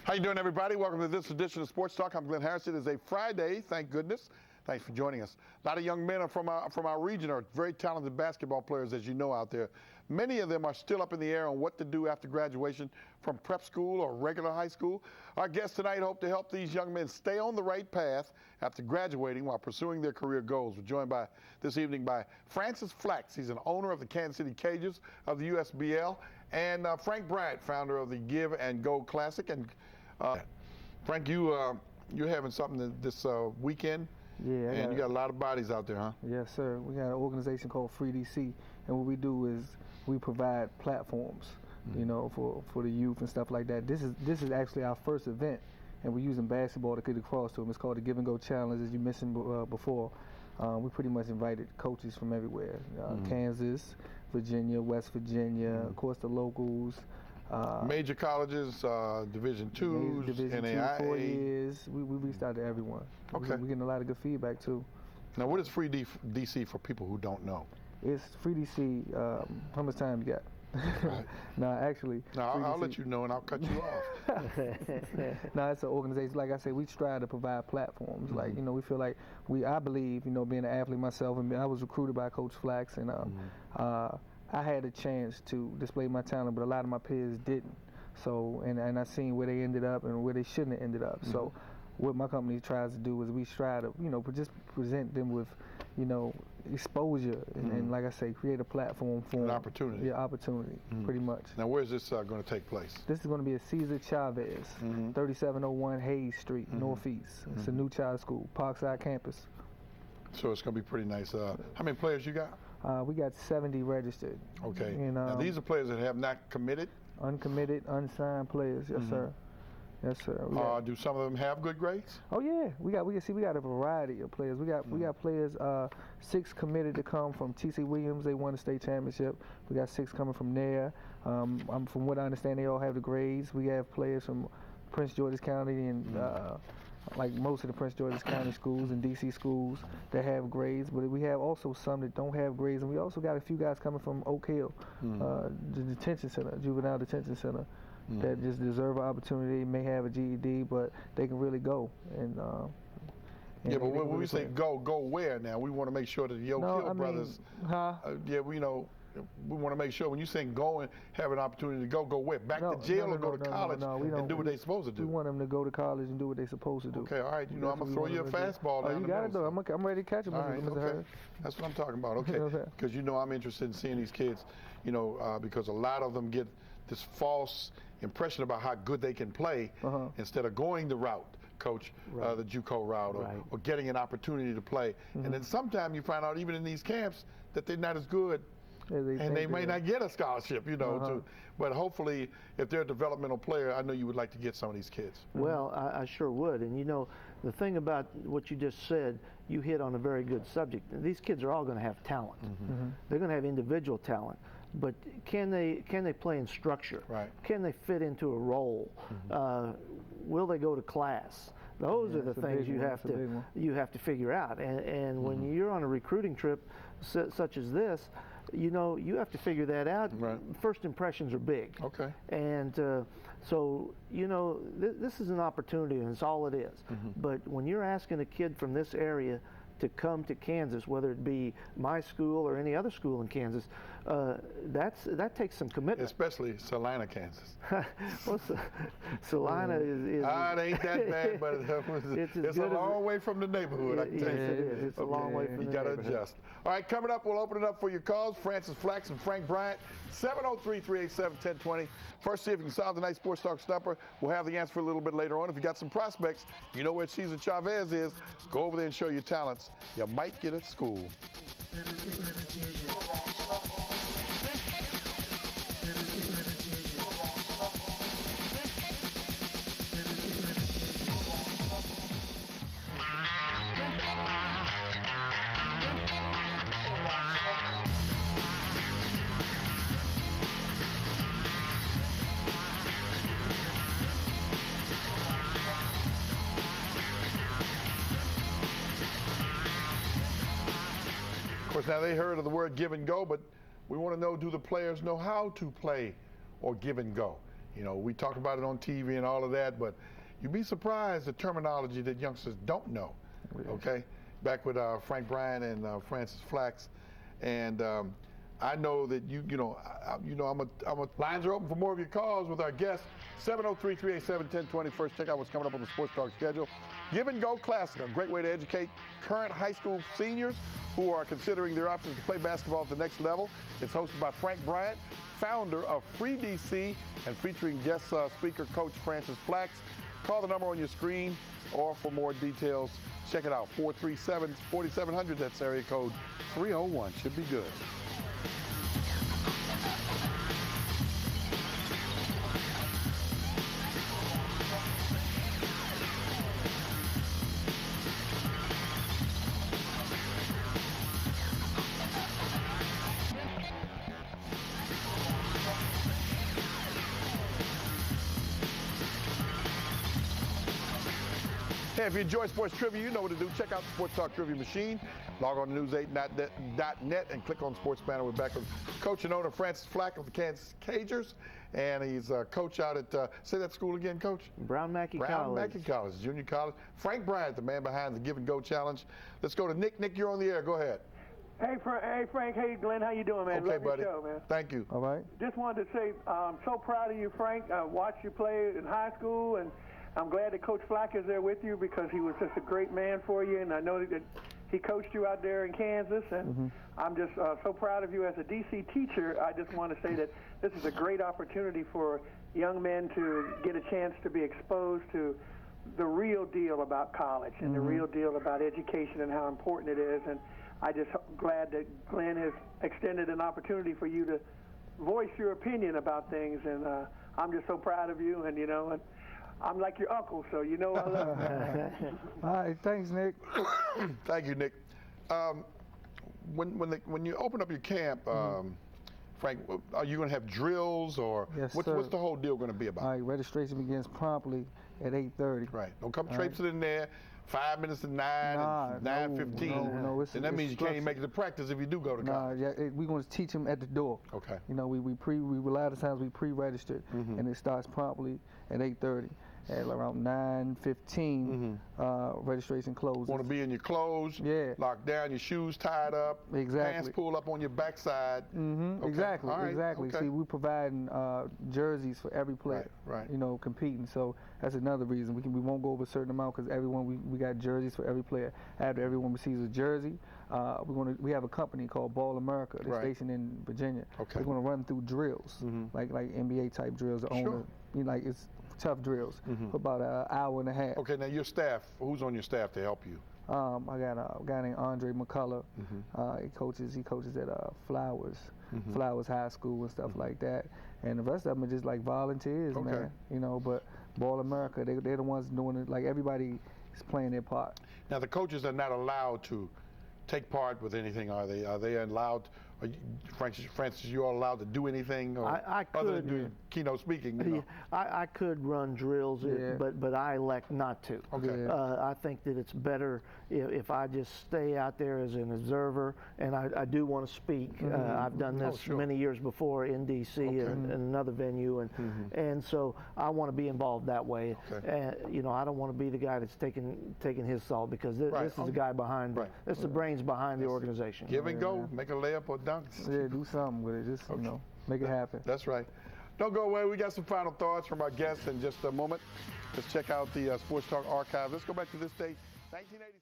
How you doing, everybody? Welcome to this edition of Sports Talk. I'm Glenn Harris. It is a Friday, thank goodness. Thanks for joining us. A lot of young men from our region are very talented basketball players, as you know, out there. Many of them are still up in the air on what to do after graduation from prep school or regular high school. Our guests tonight hope to help these young men stay on the right path after graduating while pursuing their career goals. We're joined this evening by Francis Flax. He's an owner of the Kansas City Cajuns of the USBL, and Frank Bryant, founder of the Give and Go Classic. And Frank, you're having something this weekend. Yeah, and you got a lot of bodies out there, huh? Yes, sir. We got an organization called Free DC, and what we do is we provide platforms, you know, for the youth and stuff like that. This is actually our first event, and we're using basketball to get across to them. It's called the Give and Go Challenge, as you mentioned before. We pretty much invited coaches from everywhere: Kansas, Virginia, West Virginia, of course the locals. Major colleges, Division IIs, Division NAIA. 4 years. We reached out to everyone. Okay. We're getting a lot of good feedback too. Now, what is Free DC for people who don't know? It's Free DC. How much time you got? Right. No, actually. No, I'll let you know and I'll cut you off. No, it's an organization. Like I said, we strive to provide platforms. Like, you know, we feel like I believe, you know, being an athlete myself, and I was recruited by Coach Flax, and I had a chance to display my talent, but a lot of my peers didn't. So, and I seen where they ended up and where they shouldn't have ended up. So, what my company tries to do is we try to, you know, just present them with, you know, exposure and like I say, create a platform for an opportunity. Yeah, opportunity, pretty much. Now, where's this going to take place? This is going to be at Cesar Chavez, 3701 Hayes Street, Northeast. It's a new charter school, Parkside campus. So it's going to be pretty nice. How many players you got? We got 70 registered. Okay. And, now these are players that have not committed? Uncommitted, unsigned players. Yes, sir. Yes, sir. Do some of them have good grades? Oh yeah, we got a variety of players. We got players 6 committed to come from T.C. Williams. They won the state championship. We got 6 coming from there. From what I understand, they all have the grades. We have players from Prince George's County and like most of the Prince George's County schools and D.C. schools that have grades, but we have also some that don't have grades, and we also got a few guys coming from Oak Hill, the detention center, juvenile detention center, that just deserve an opportunity, may have a GED, but they can really go. And yeah, but when we say go where now? We want to make sure that the Oak Hill brothers, we want to make sure when you say go and have an opportunity to go where? Back to jail or go to college and do what they're supposed to do? We want them to go to college and do what they're supposed to do. Okay, all right. You know, I'm going to throw you a fastball down the middle. You got it, though. I'm ready to catch him. All right, okay. That's what I'm talking about. Okay, because you know I'm interested in seeing these kids, you know, because a lot of them get this false impression about how good they can play instead of going the route, Coach, the JUCO route, or getting an opportunity to play. And then sometimes you find out, even in these camps, that they're not as good. And they may not get a scholarship, you know, but hopefully if they're a developmental player, I know you would like to get some of these kids. Well, I sure would. And you know, the thing about what you just said, you hit on a very good subject. These kids are all going to have talent. They're going to have individual talent. But can they play in structure? Right. Can they fit into a role? Will they go to class? Those are the things you have to figure out. And when you're on a recruiting trip such as this, you know, you have to figure that out. First impressions are big. Okay. And so, you know, this is an opportunity, and it's all it is. But when you're asking a kid from this area to come to Kansas, whether it be my school or any other school in Kansas, that takes some commitment. Especially Salina, Kansas. Well, Salina is it ain't that bad, but it's a long way from the neighborhood, I can tell you. It is. It's a long way from the neighborhood. You got to adjust. All right, coming up, we'll open it up for your calls. Francis Flax and Frank Bryant, 703-387-1020. First, see if you can solve the night Sports Talk Stumper. We'll have the answer for a little bit later on. If you got some prospects, you know where Cesar Chavez is, go over there and show your talents. You might get at school. Of course, now they heard of the word give and go, but we want to know, do the players know how to play or give and go? You know, we talk about it on TV and all of that, but you'd be surprised the terminology that youngsters don't know. Okay, back with Frank Bryant and Francis Flax, and I know that lines are open for more of your calls with our guests. 703-387-1020. First, check out what's coming up on the Sports Talk schedule. Give and Go Classic, a great way to educate current high school seniors who are considering their options to play basketball at the next level. It's hosted by Frank Bryant, founder of Free DC, and featuring guest speaker Coach Francis Flax. Call the number on your screen, or for more details, check it out, 437-4700. That's area code 301. Should be good. Hey, if you enjoy sports trivia, you know what to do. Check out the Sports Talk Trivia Machine. Log on to news8.net and click on Sports Banner. We're back with coach and owner Francis Flack of the Kansas Cagers. And he's a coach out at, say that school again, Coach? Brown Mackey College. Brown Mackey College, junior college. Frank Bryant, the man behind the Give and Go Challenge. Let's go to Nick. Nick, you're on the air. Go ahead. Hey, Frank. Hey, Glenn. How you doing, man? Okay, Love buddy. your show, man. Thank you. All right. Just wanted to say I'm so proud of you, Frank. I watched you play in high school, and I'm glad that Coach Flack is there with you because he was just a great man for you, and I know that he coached you out there in Kansas, and I'm just so proud of you as a DC teacher. I just want to say that this is a great opportunity for young men to get a chance to be exposed to the real deal about college and the real deal about education and how important it is. And I just glad that Glenn has extended an opportunity for you to voice your opinion about things, and I'm just so proud of you, and and I'm like your uncle, so I love you. All right, thanks, Nick. Thank you, Nick. When you open up your camp, Frank, are you going to have drills, or Yes, what's sir. the whole deal going to be about? All right, registration begins promptly at 8:30. Right. Don't come traipsing in there 5 minutes to 9 and 9:15. No, and that means you can't even make it to practice if you do go to college. We're going to teach them at the door. Okay. We a lot of times we pre-registered, and it starts promptly at 8:30. At around 9:15, registration closes. Want to be in your clothes, locked down, your shoes tied up, Exactly. pants pulled up on your backside. Okay. Exactly, All right. exactly. Okay. See, we're providing jerseys for every player, Right. Competing. So that's another reason. We won't go over a certain amount because we got jerseys for every player. After everyone receives a jersey, we have a company called Ball America. They're stationed in Virginia. Okay. We're going to run through drills, like NBA type drills. The owner, it's tough drills for about an hour and a half. Okay, now your staff, who's on your staff to help you? I got a guy named Andre McCullough. He coaches at Flowers High School and stuff like that. And the rest of them are just like volunteers, man. But Ball America, they're the ones doing it. Like everybody is playing their part. Now the coaches are not allowed to take part with anything, are they? Are they allowed? Francis, you all allowed to do anything, or I could, other than do keynote speaking? I could run drills, but I elect not to. Okay. I think that it's better if I just stay out there as an observer, and I do want to speak. I've done this many years before in D.C. and another venue, and so I want to be involved that way. Okay. And I don't want to be the guy that's taking his salt, because this is the guy behind. This is the brains behind the organization. Give and go, make a layup or dunk. Yeah, do something with it. Just make it happen. That's right. Don't go away. We got some final thoughts from our guests in just a moment. Let's check out the Sports Talk archive. Let's go back to this date, 1980.